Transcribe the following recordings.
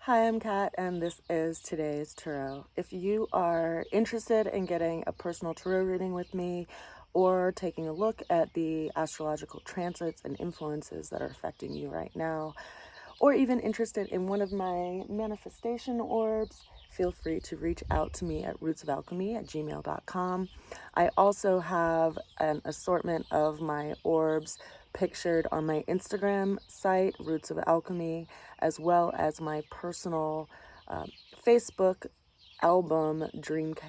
Hi, I'm Kat, and this is today's tarot. If you are interested in getting a personal tarot reading with me or taking a look at the astrological transits and influences that are affecting you right now, or even interested in one of my manifestation orbs, feel free to reach out to me at rootsofalchemy@gmail.com. I also have an assortment of my orbs pictured on my Instagram site, Roots of Alchemy, as well as my personal Facebook album,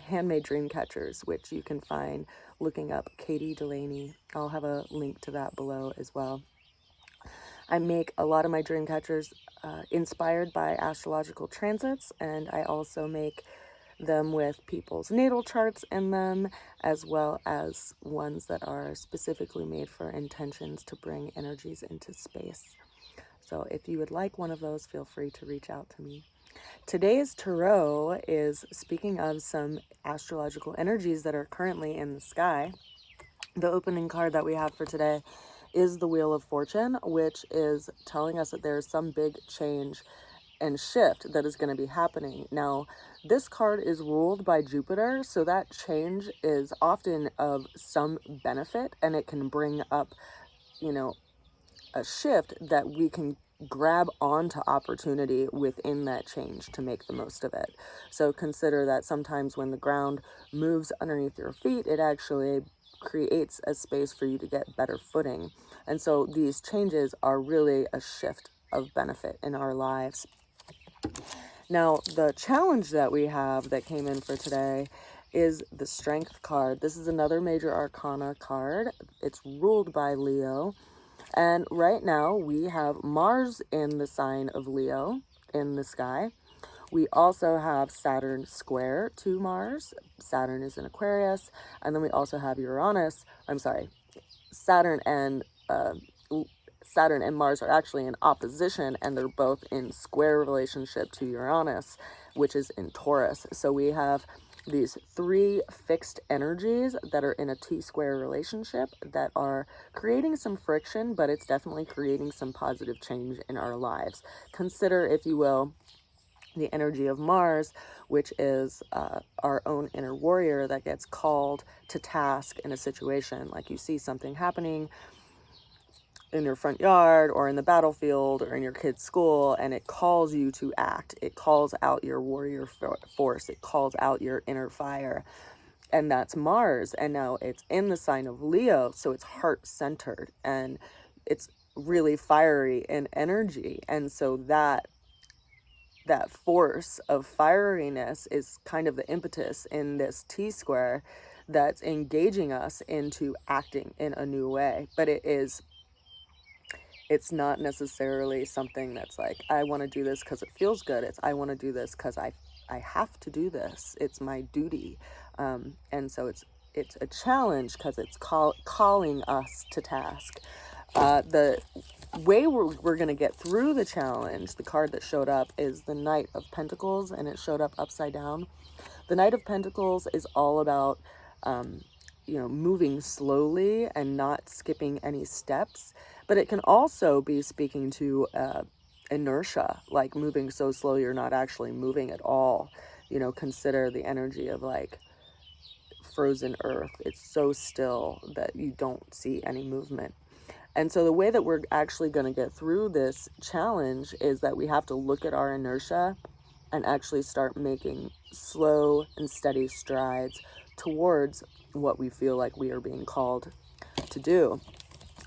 Handmade Dream Catchers, which you can find looking up Katie Delaney. I'll have a link to that below as well. I make a lot of my dream catchers inspired by astrological transits, and I also make them with people's natal charts in them, as well as ones that are specifically made for intentions to bring energies into space. So if you would like one of those, feel free to reach out to me. Today's tarot is speaking of some astrological energies that are currently in the sky. The opening card that we have for today is the Wheel of Fortune, which is telling us that there's some big change and shift that is going to be happening. Now, this card is ruled by Jupiter, so that change is often of some benefit, and it can bring up, a shift that we can grab onto opportunity within that change to make the most of it. So consider that sometimes when the ground moves underneath your feet, it actually creates a space for you to get better footing. And so these changes are really a shift of benefit in our lives. Now, the challenge that we have that came in for today is the Strength card. This is another major arcana card. It's ruled by Leo. And right now we have Mars in the sign of Leo in the sky. We also have Saturn square to Mars. Saturn is in Aquarius. And then we also have Saturn and Mars are actually in opposition, and they're both in square relationship to Uranus, which is in Taurus. So we have these three fixed energies that are in a T-square relationship that are creating some friction, but it's definitely creating some positive change in our lives. Consider, if you will, the energy of Mars, which is our own inner warrior that gets called to task in a situation. Like you see something happening in your front yard or in the battlefield or in your kid's school, and it calls you to act. It calls out your warrior force. It calls out your inner fire. And that's Mars. And now it's in the sign of Leo, so it's heart-centered and it's really fiery in energy. And so that force of fieriness is kind of the impetus in this T-square that's engaging us into acting in a new way. But it's not necessarily something that's like, I want to do this because it feels good. It's, I want to do this because I have to do this. It's my duty. And so it's a challenge because it's calling us to task. The way we're going to get through the challenge, the card that showed up is the Knight of Pentacles, and it showed up upside down. The Knight of Pentacles is all about, moving slowly and not skipping any steps. But it can also be speaking to inertia, like moving so slow you're not actually moving at all. Consider the energy of like frozen earth. It's so still that you don't see any movement. And so the way that we're actually going to get through this challenge is that we have to look at our inertia and actually start making slow and steady strides towards what we feel like we are being called to do.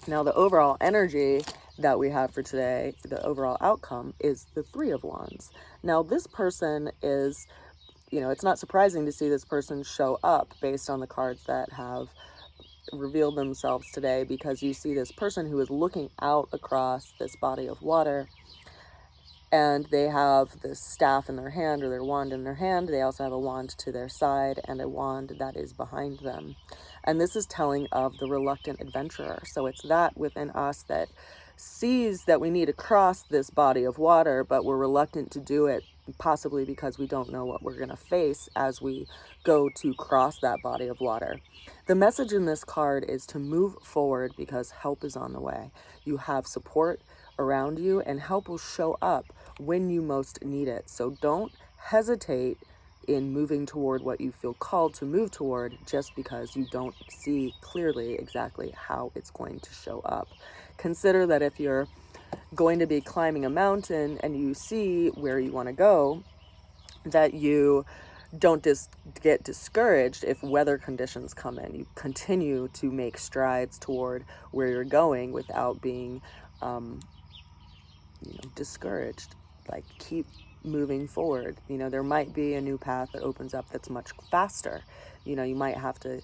Now, the overall energy that we have for today, the overall outcome, is the Three of Wands. Now, this person is, it's not surprising to see this person show up based on the cards that have revealed themselves today, because you see this person who is looking out across this body of water, and they have this staff in their hand or their wand in their hand. They also have a wand to their side and a wand that is behind them. And this is telling of the reluctant adventurer. So it's that within us that sees that we need to cross this body of water, but we're reluctant to do it, possibly because we don't know what we're going to face as we go to cross that body of water. The message in this card is to move forward because help is on the way. You have support around you, and help will show up when you most need it. So don't hesitate in moving toward what you feel called to move toward just because you don't see clearly exactly how it's going to show up. Consider that if you're going to be climbing a mountain and you see where you want to go, that you don't just get discouraged if weather conditions come in. You continue to make strides toward where you're going without being discouraged. Like, keep moving forward. There might be a new path that opens up that's much faster. You might have to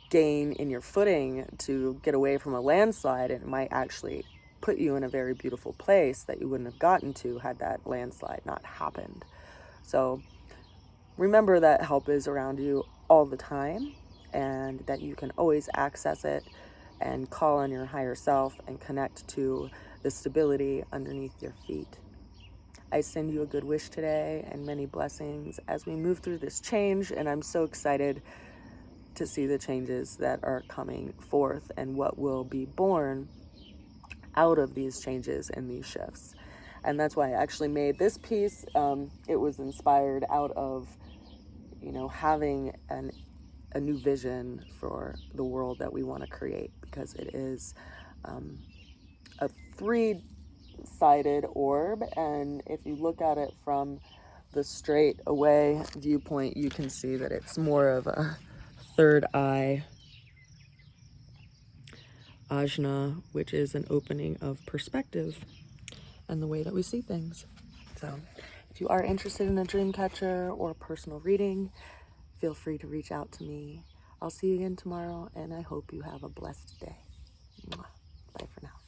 gain in your footing to get away from a landslide, and it might actually put you in a very beautiful place that you wouldn't have gotten to had that landslide not happened. So remember that help is around you all the time, and that you can always access it and call on your higher self and connect to the stability underneath your feet. I send you a good wish today and many blessings as we move through this change, and I'm so excited to see the changes that are coming forth and what will be born out of these changes and these shifts. And that's why I actually made this piece. It was inspired out of, having a new vision for the world that we want to create, because it is a three-sided orb, and if you look at it from the straight away viewpoint, you can see that it's more of a third eye ajna, which is an opening of perspective and the way that we see things. So if you are interested in a dream catcher or a personal reading, feel free to reach out to me. I'll see you again tomorrow, and I hope you have a blessed day. Mwah. Bye for now.